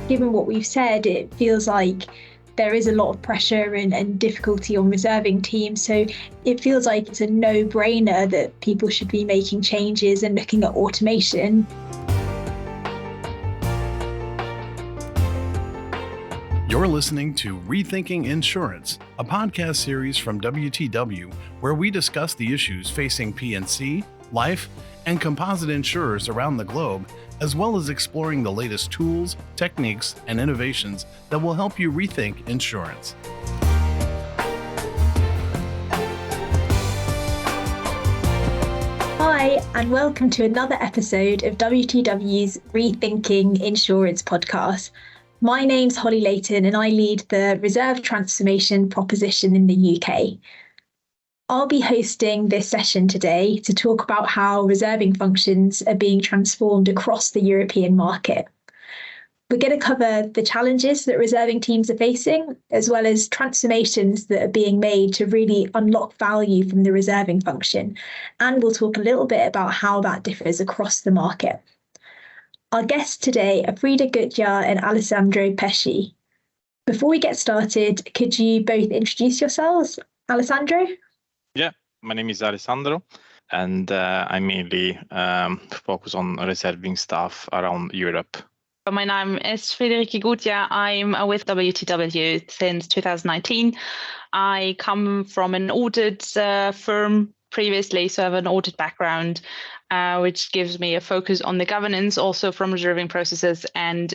Given what we've said, it feels like there is a lot of pressure and difficulty on reserving teams. So it feels like it's a no-brainer that people should be making changes and looking at automation. You're listening to Rethinking Insurance, a podcast series from WTW, where we discuss the issues facing P&C, life, and composite insurers around the globe, as well as exploring the latest tools, techniques, and innovations that will help you rethink insurance. Hi, and welcome to another episode of WTW's Rethinking Insurance podcast. My name's Holly Layton, and I lead the Reserve Transformation proposition in the UK. I'll be hosting this session today to talk about how reserving functions are being transformed across the European market. We're going to cover the challenges that reserving teams are facing, as well as transformations that are being made to really unlock value from the reserving function. And we'll talk a little bit about how that differs across the market. Our guests today are Friederike Gutjahr and Alessandro Pesci. Before we get started, could you both introduce yourselves? Alessandro? Yeah, my name is Alessandro, and I mainly focus on reserving stuff around Europe. My name is Friederike Gutjahr. I'm with WTW since 2019. I come from an audit firm previously, so I have an audit background, which gives me a focus on the governance also from reserving processes and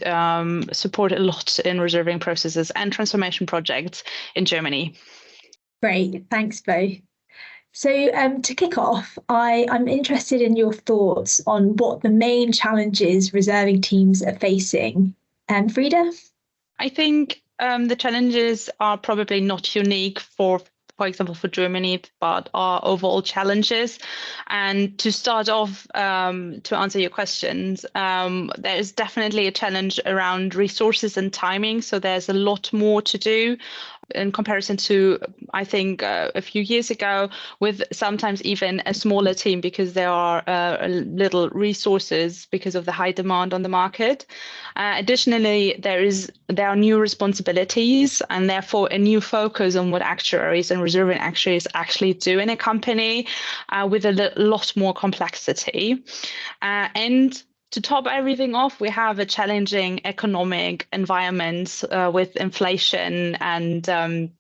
support a lot in reserving processes and transformation projects in Germany. Great, thanks both. So to kick off, I'm interested in your thoughts on what the main challenges reserving teams are facing. Frida? I think the challenges are probably not unique for example, for Germany, but are overall challenges. And to start off, to answer your questions, there is definitely a challenge around resources and timing. So there's a lot more to do in comparison to, I think, a few years ago, with sometimes even a smaller team because there are little resources because of the high demand on the market. Additionally, there are new responsibilities and therefore a new focus on what actuaries and reserving actuaries actually do in a company with a lot more complexity. And to top everything off, we have a challenging economic environment with inflation and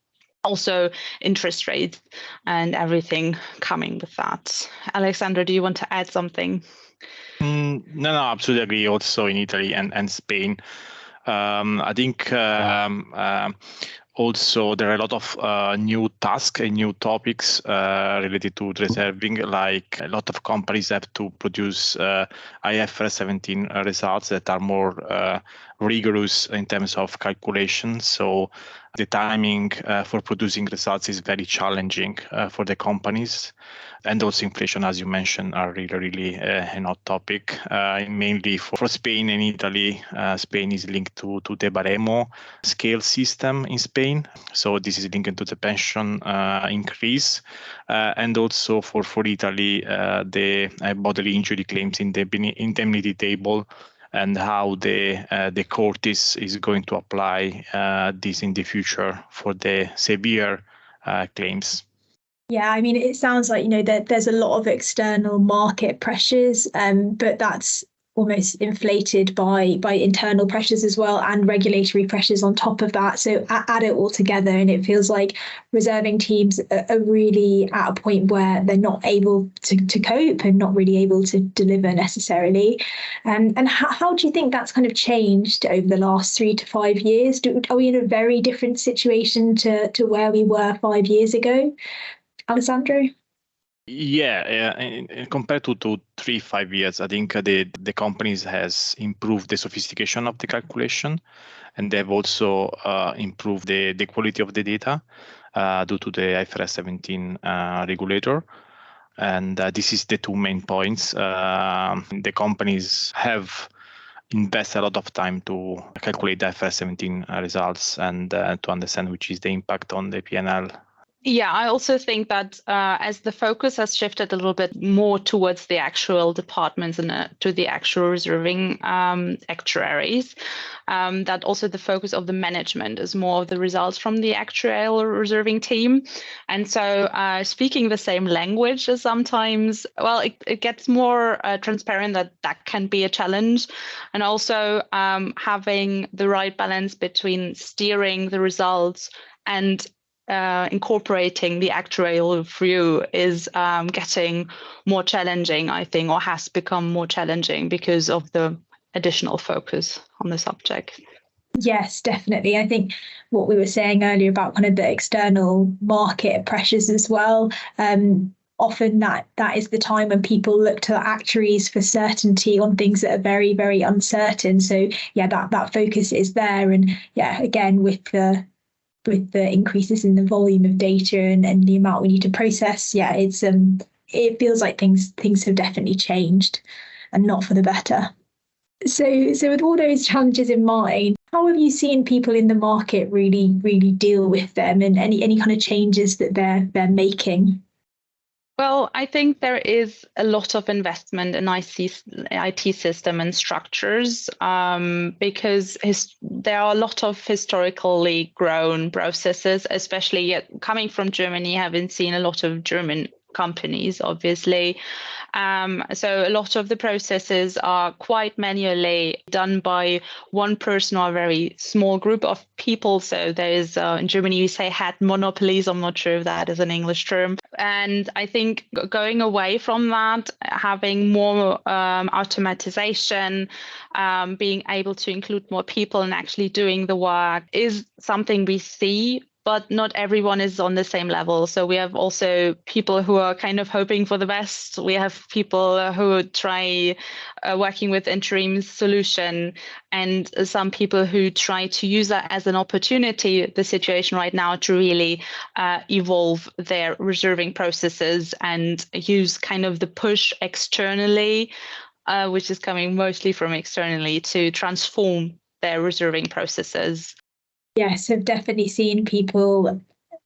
also interest rates and everything coming with that. Alessandro, do you want to add something? No, absolutely agree. Also in Italy and Spain, I think also there are a lot of new tasks and new topics related to reserving, like a lot of companies have to produce IFRS 17 results that are more rigorous in terms of calculation. So the timing for producing results is very challenging for the companies. And also inflation, as you mentioned, are really a hot topic, mainly for Spain and Italy. Spain is linked to the Baremo scale system in Spain. So this is linked to the pension increase. And also for Italy, the bodily injury claims in the indemnity table, and how the court is going to apply this in the future for the severe claims. Yeah, I mean, it sounds like, that there's a lot of external market pressures, but that's almost inflated by internal pressures as well, and regulatory pressures on top of that. So add it all together, and it feels like reserving teams are really at a point where they're not able to cope and not really able to deliver necessarily. And how do you think that's kind of changed over the last 3 to 5 years? Are we in a very different situation to where we were 5 years ago? Alessandro? Yeah, compared to 3-5 years, I think the companies has improved the sophistication of the calculation, and they've also improved the quality of the data due to the IFRS 17 regulator. And this is the two main points. The companies have invested a lot of time to calculate the IFRS 17 results and to understand which is the impact on the P&L Yeah, I also think that as the focus has shifted a little bit more towards the actual departments and to the actual reserving actuaries, that also the focus of the management is more of the results from the actuarial reserving team. And so speaking the same language is sometimes, well, it gets more transparent that can be a challenge. And also having the right balance between steering the results and incorporating the actuarial view is getting more challenging, I think, or has become more challenging because of the additional focus on the subject. Yes, definitely. I think what we were saying earlier about kind of the external market pressures as well. Often that is the time when people look to actuaries for certainty on things that are very, very uncertain. So yeah, that focus is there. And yeah, again, with the increases in the volume of data and the amount we need to process, yeah, it feels like things have definitely changed and not for the better. So with all those challenges in mind, how have you seen people in the market really deal with them, and any kind of changes that they're making? Well, I think there is a lot of investment in IT system and structures because there are a lot of historically grown processes, especially coming from Germany, having seen a lot of German companies, obviously. So a lot of the processes are quite manually done by one person or a very small group of people. So there is, in Germany, we say head monopolies. I'm not sure if that is an English term. And I think going away from that, having more automatization, being able to include more people and actually doing the work is something we see. But not everyone is on the same level. So we have also people who are kind of hoping for the best. We have people who try working with interim solution, and some people who try to use that as an opportunity, the situation right now, to really evolve their reserving processes and use kind of the push externally, which is coming mostly from externally, to transform their reserving processes. Yes, I've definitely seen people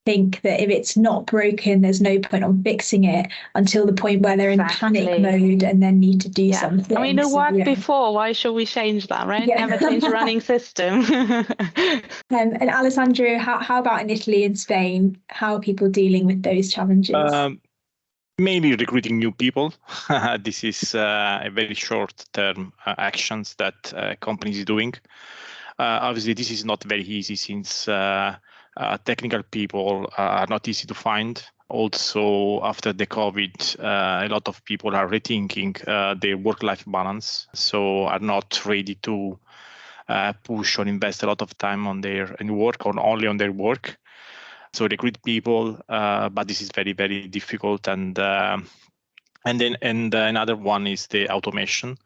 think that if it's not broken, there's no point on fixing it, until the point where they're in panic mode and then need to do something. I mean, it worked before. Why should we change that, right? Yeah. Never change a running system. And Alessandro, how about in Italy and Spain? How are people dealing with those challenges? Mainly recruiting new people. This is a very short-term actions that companies are doing. Obviously, this is not very easy since technical people are not easy to find. Also, after the COVID, a lot of people are rethinking their work-life balance, so are not ready to push or invest a lot of time on their work or only on their work. So recruit people, but this is very, very difficult. And then another one is the automation.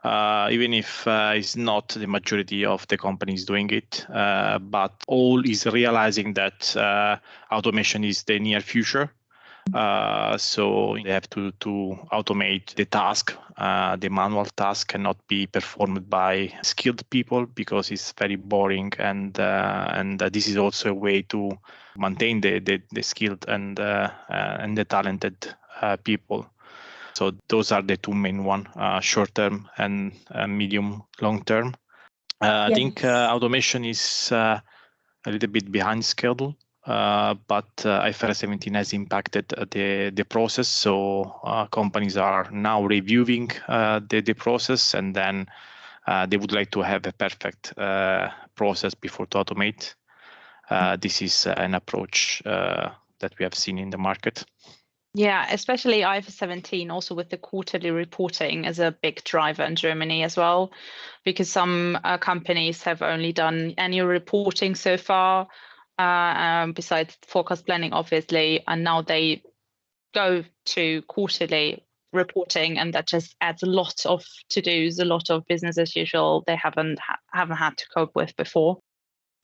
Even if it's not the majority of the companies doing it, but all is realizing that automation is the near future. So they have to automate the task. The manual task cannot be performed by skilled people because it's very boring, and this is also a way to maintain the skilled and the talented people. So those are the two main ones, short term and medium long term. I think automation is a little bit behind schedule, but IFRS 17 has impacted the process. So companies are now reviewing the process, and then they would like to have a perfect process before to automate. This is an approach that we have seen in the market. Yeah, especially IFRS 17, also with the quarterly reporting, is a big driver in Germany as well, because some companies have only done annual reporting so far, besides forecast planning, obviously, and now they go to quarterly reporting, and that just adds a lot of to-dos, a lot of business as usual they haven't had to cope with before.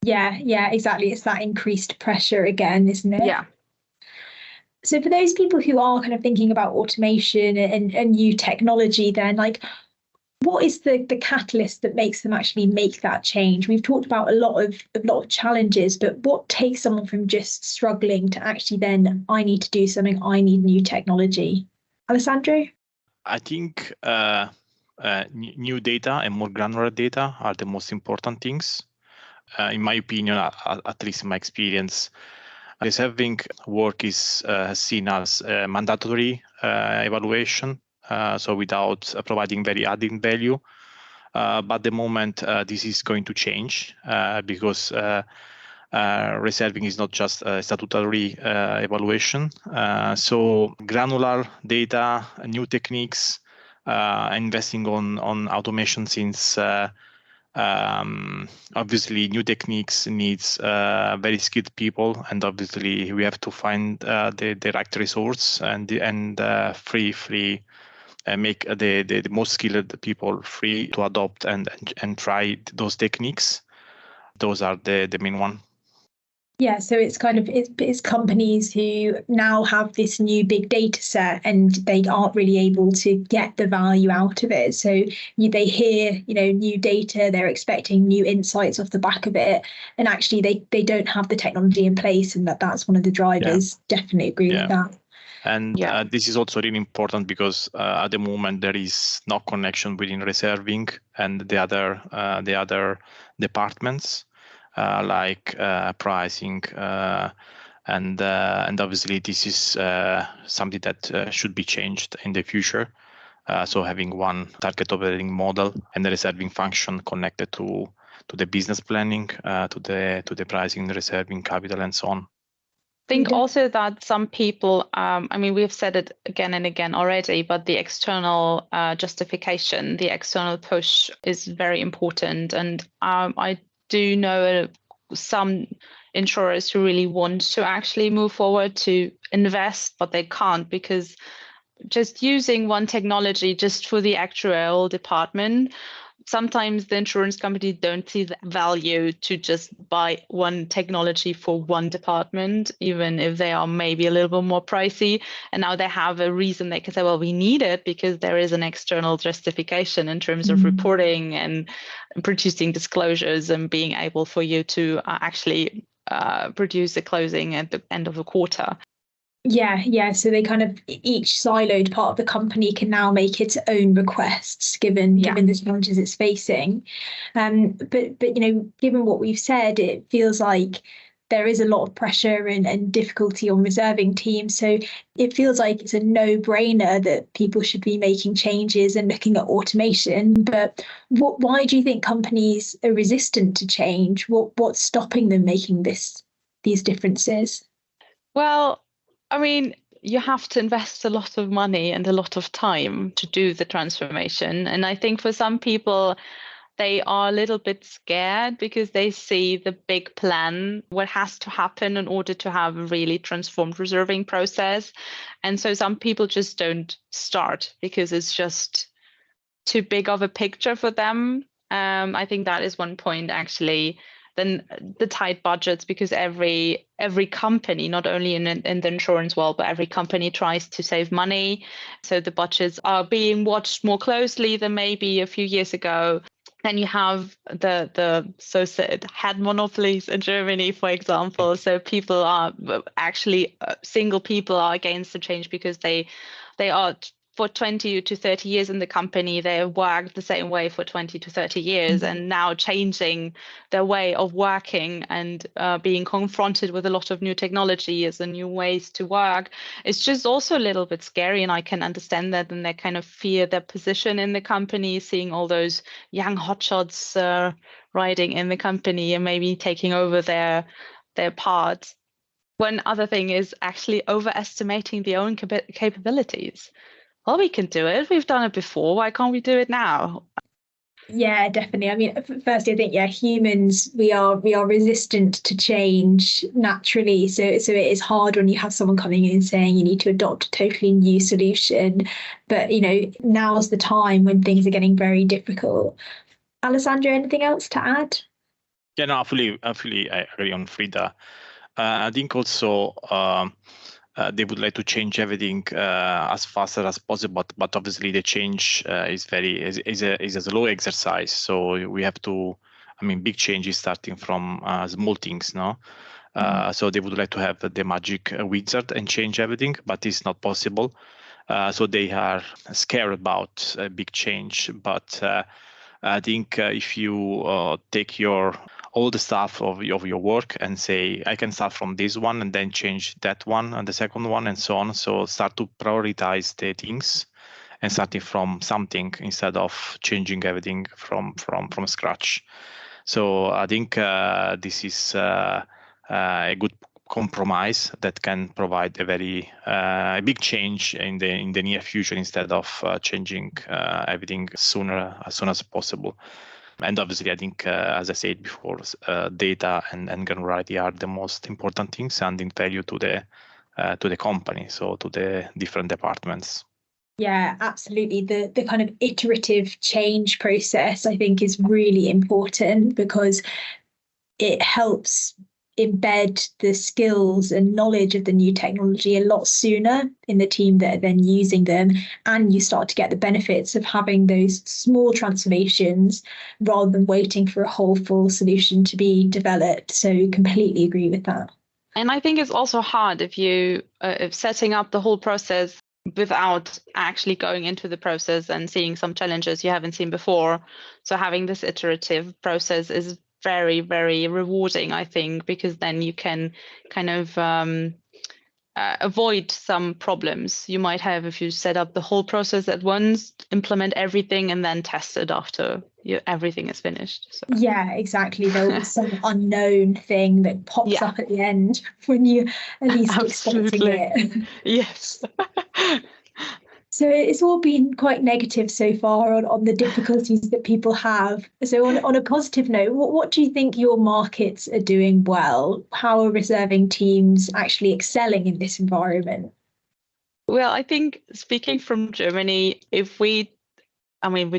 Yeah, exactly. It's that increased pressure again, isn't it? Yeah. So for those people who are kind of thinking about automation and new technology, then, like, what is the catalyst that makes them actually make that change? We've talked about a lot of challenges, but what takes someone from just struggling to actually then, I need to do something, I need new technology? Alessandro? I think new data and more granular data are the most important things. In my opinion, at least in my experience, reserving work is seen as mandatory evaluation, so without providing very added value. But the moment this is going to change because reserving is not just a statutory evaluation. So granular data, new techniques, investing on automation, since obviously new techniques needs very skilled people, and obviously we have to find the right resource and free make the most skilled people free to adopt and try those techniques. Those are the main one. Yeah, so it's it's companies who now have this new big data set and they aren't really able to get the value out of it. So they hear, new data, they're expecting new insights off the back of it, and actually they don't have the technology in place, and that's one of the drivers. Yeah. Definitely agree with that. And this is also really important because at the moment there is no connection between reserving and the other departments. Like pricing, and obviously this is something that should be changed in the future. So having one target operating model and the reserving function connected to the business planning, to the pricing, the reserving capital, and so on. I think also that some people, we've said it again and again already, but the external justification, the external push is very important. And I do know some insurers who really want to actually move forward to invest, but they can't, because just using one technology just for the actuarial department, sometimes the insurance company don't see the value to just buy one technology for one department, even if they are maybe a little bit more pricey. And now they have a reason they can say, well, we need it because there is an external justification in terms of reporting and producing disclosures and being able for you to actually produce a closing at the end of a quarter. Yeah. So they each siloed part of the company can now make its own requests given the challenges it's facing. But given what we've said, it feels like there is a lot of pressure and difficulty on reserving teams. So it feels like it's a no-brainer that people should be making changes and looking at automation. But why do you think companies are resistant to change? What's stopping them making these differences? Well, you have to invest a lot of money and a lot of time to do the transformation. And I think for some people, they are a little bit scared because they see the big plan, what has to happen in order to have a really transformed reserving process. And so some people just don't start because it's just too big of a picture for them. I think that is one point, actually. Then the tight budgets, because every company, not only in the insurance world, but every company tries to save money. So the budgets are being watched more closely than maybe a few years ago. Then you have the so-said head monopolies in Germany, for example. So people are actually single people are against the change because they are for 20 to 30 years in the company. They have worked the same way for 20 to 30 years, and now changing their way of working and being confronted with a lot of new technologies and new ways to work, it's just also a little bit scary. And I can understand that, and they fear their position in the company, seeing all those young hotshots riding in the company and maybe taking over their part. One other thing is actually overestimating their own capabilities. Well, we can do it. We've done it before. Why can't we do it now? Yeah, definitely. Firstly, I think, humans, we are resistant to change naturally. So it is hard when you have someone coming in saying you need to adopt a totally new solution. But, now's the time when things are getting very difficult. Alessandro, anything else to add? Yeah, no, I fully agree on Frida. I think also they would like to change everything as fast as possible, but obviously the change is a slow exercise. So we have to, big changes starting from small things, no? So they would like to have the magic wizard and change everything, but it's not possible. So they are scared about a big change. But I think if you take all the stuff of your work and say, I can start from this one and then change that one and the second one and so on. So start to prioritize the things and starting from something instead of changing everything from scratch. So I think this is a good compromise that can provide a very big change in the near future instead of changing everything as soon as possible. And obviously, I think, as I said before, data and granularity are the most important things, adding value to the company, so to the different departments. Yeah, absolutely. The kind of iterative change process, I think, is really important because it helps embed the skills and knowledge of the new technology a lot sooner in the team that are then using them, and you start to get the benefits of having those small transformations rather than waiting for a whole full solution to be developed. So completely agree with that. And I think it's also hard if setting up the whole process without actually going into the process and seeing some challenges you haven't seen before. So having this iterative process is very, very rewarding, I think, because then you can kind of avoid some problems you might have if you set up the whole process at once, implement everything, and then test it after everything is finished. So. Yeah, exactly. There'll be some unknown thing that pops up at the end when you at least expecting it. Yes. So it's all been quite negative so far on the difficulties that people have. So on a positive note, what do you think your markets are doing well? How are reserving teams actually excelling in this environment? Well, I think speaking from Germany, we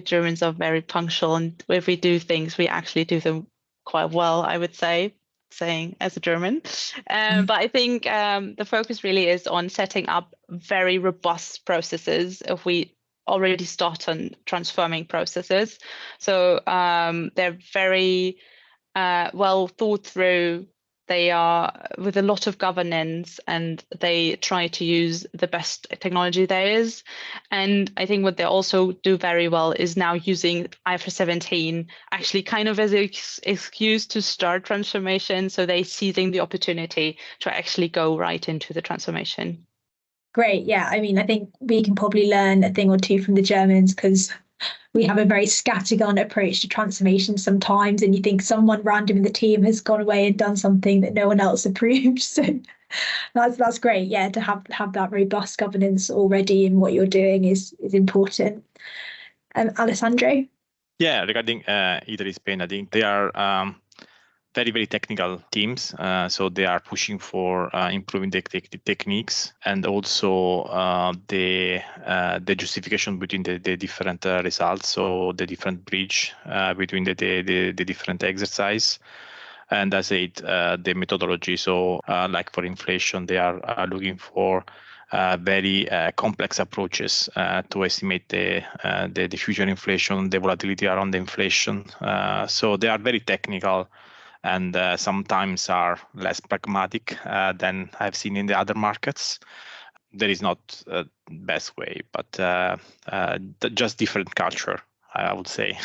Germans are very punctual, and if we do things, we actually do them quite well, I would say, saying as a German. But I think the focus really is on setting up very robust processes if we already start on transforming processes. So they're very well thought through. They are with a lot of governance, and they try to use the best technology there is. And I think what they also do very well is now using IFRS 17 actually kind of as an excuse to start transformation. So they're seizing the opportunity to actually go right into the transformation. Great. Yeah. I think we can probably learn a thing or two from the Germans because we have a very scattergun approach to transformation sometimes, and you think someone random in the team has gone away and done something that no one else approved. So that's great. Yeah, to have that robust governance already in what you're doing is important. Alessandro? Yeah, regarding Italy, Spain, I think they are very, very technical teams. So they are pushing for improving the techniques, and also the justification between the different results, so the different bridge between the different exercise. And as I said, the methodology. So like for inflation, they are looking for very complex approaches to estimate the future inflation, the volatility around the inflation. So they are very technical, and sometimes are less pragmatic than I've seen in the other markets. There is not a best way, but just different culture, I would say.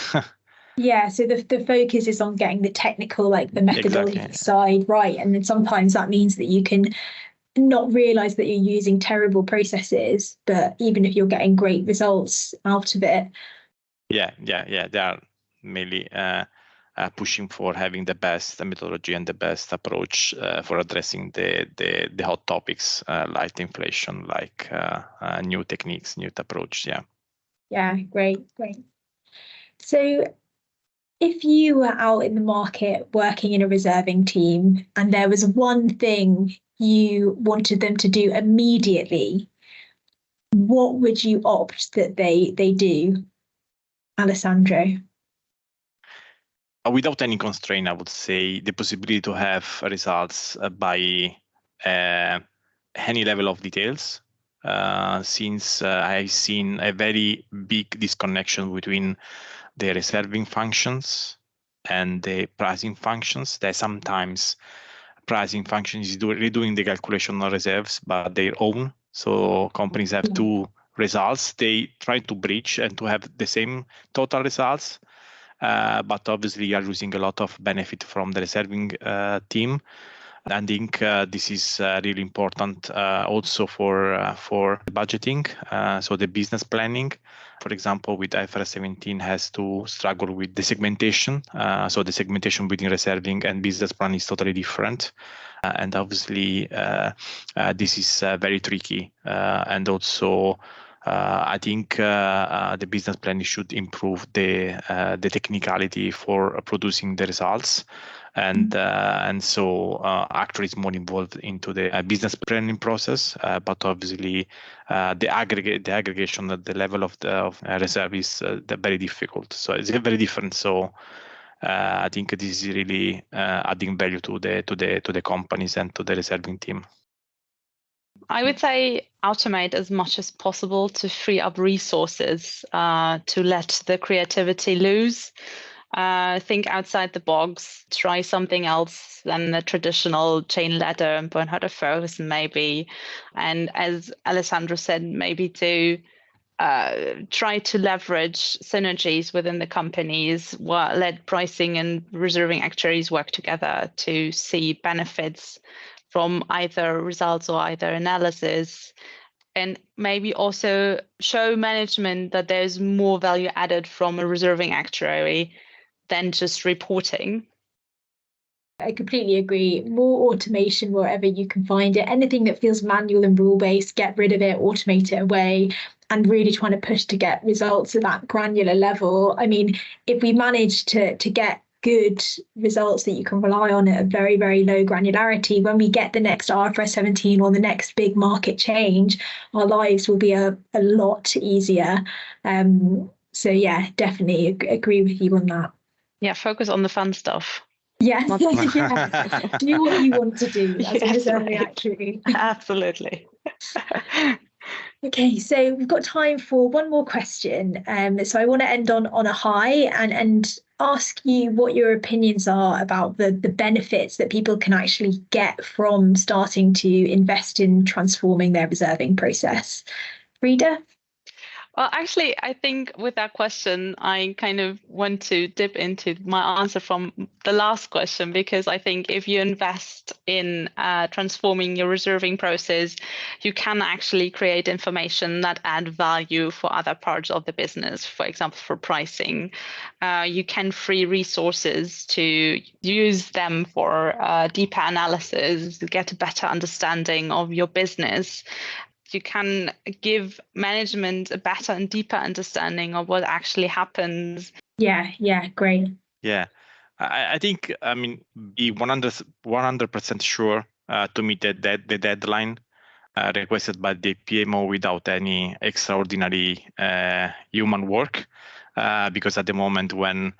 Yeah, so the focus is on getting the technical, like the methodology side right. And then sometimes that means that you can not realize that you're using terrible processes, but even if you're getting great results out of it. Yeah. They are mainly pushing for having the best methodology and the best approach for addressing the hot topics like inflation, like new techniques, new approach. Yeah, great. So if you were out in the market working in a reserving team and there was one thing you wanted them to do immediately, what would you opt that they do, Alessandro? Without any constraint, I would say the possibility to have results by any level of details, since I've seen a very big disconnection between the reserving functions and the pricing functions. That sometimes pricing function is redoing the calculation of reserves by their own. So companies have two results. They try to bridge and to have the same total results, but obviously you are losing a lot of benefit from the reserving team. I think this is really important also for budgeting, so the business planning. For example, with IFRS 17 has to struggle with the segmentation. So the segmentation between reserving and business plan is totally different. And obviously, this is very tricky. And also, I think the business plan should improve the technicality for producing the results. And so actually it's more involved into the business planning process, but obviously the aggregation at the level of reserve is very difficult. So it's very different. So I think this is really adding value to the companies and to the reserving team. I would say automate as much as possible to free up resources to let the creativity loose. Think outside the box, try something else than the traditional chain ladder and Bernhard Ferguson maybe. And as Alessandro said, maybe to try to leverage synergies within the companies, let pricing and reserving actuaries work together to see benefits from either results or either analysis. And maybe also show management that there's more value added from a reserving actuary than just reporting. I completely agree. More automation wherever you can find it. Anything that feels manual and rule-based, get rid of it, automate it away, and really trying to push to get results at that granular level. I mean, if we manage to get good results that you can rely on at a very, very low granularity, when we get the next IFRS 17 or the next big market change, our lives will be a lot easier. So yeah, definitely agree with you on that. Yeah, focus on the fun stuff. Yeah, yeah. Do what you want to do as a reserving actuary. Absolutely. Okay, so we've got time for one more question. So I want to end on a high and ask you what your opinions are about the benefits that people can actually get from starting to invest in transforming their reserving process. Frieda? Well, actually, I think with that question, I kind of want to dip into my answer from the last question, because I think if you invest in transforming your reserving process, you can actually create information that add value for other parts of the business. For example, for pricing, you can free resources to use them for deeper analysis, to get a better understanding of your business. You can give management a better and deeper understanding of what actually happens. Yeah, great. Yeah, I think, I mean, be 100% sure to meet the deadline requested by the PMO without any extraordinary human work, because at the moment when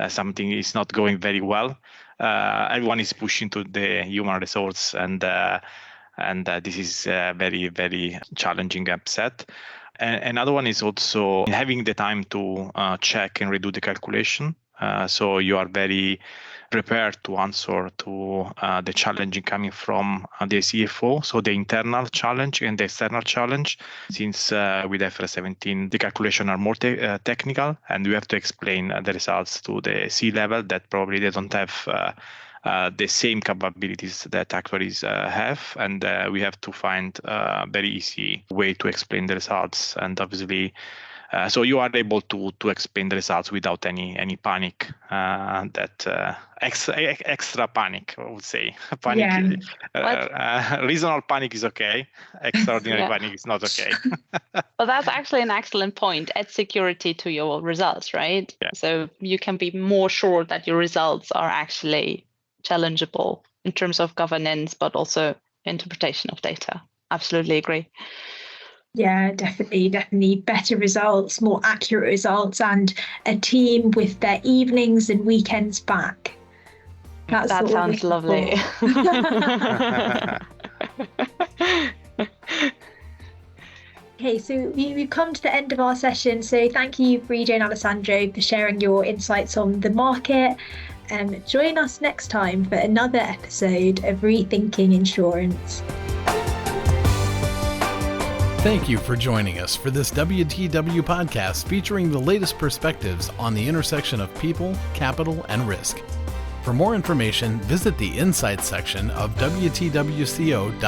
something is not going very well, everyone is pushing to the human resource, and this is very, very challenging upset. And another one is also having the time to check and redo the calculation. So you are very prepared to answer to the challenge coming from the CFO. So the internal challenge and the external challenge, since with IFRS 17, the calculation are more technical, and we have to explain the results to the C-level that probably they don't have the same capabilities that actuaries have, and we have to find a very easy way to explain the results. And obviously, so you are able to explain the results without any panic. That extra panic, I would say. Panic, reasonable panic is okay. Extraordinary panic is not okay. Well, that's actually an excellent point. Add security to your results, right? Yeah. So you can be more sure that your results are actually challengeable in terms of governance, but also interpretation of data. Absolutely agree. Yeah, definitely better results, more accurate results, and a team with their evenings and weekends back. That sounds lovely. Okay, so we've come to the end of our session. So thank you, Friederike and Alessandro, for sharing your insights on the market. Join us next time for another episode of Rethinking Insurance. Thank you for joining us for this WTW podcast featuring the latest perspectives on the intersection of people, capital, and risk. For more information, visit the Insights section of WTWCO.com.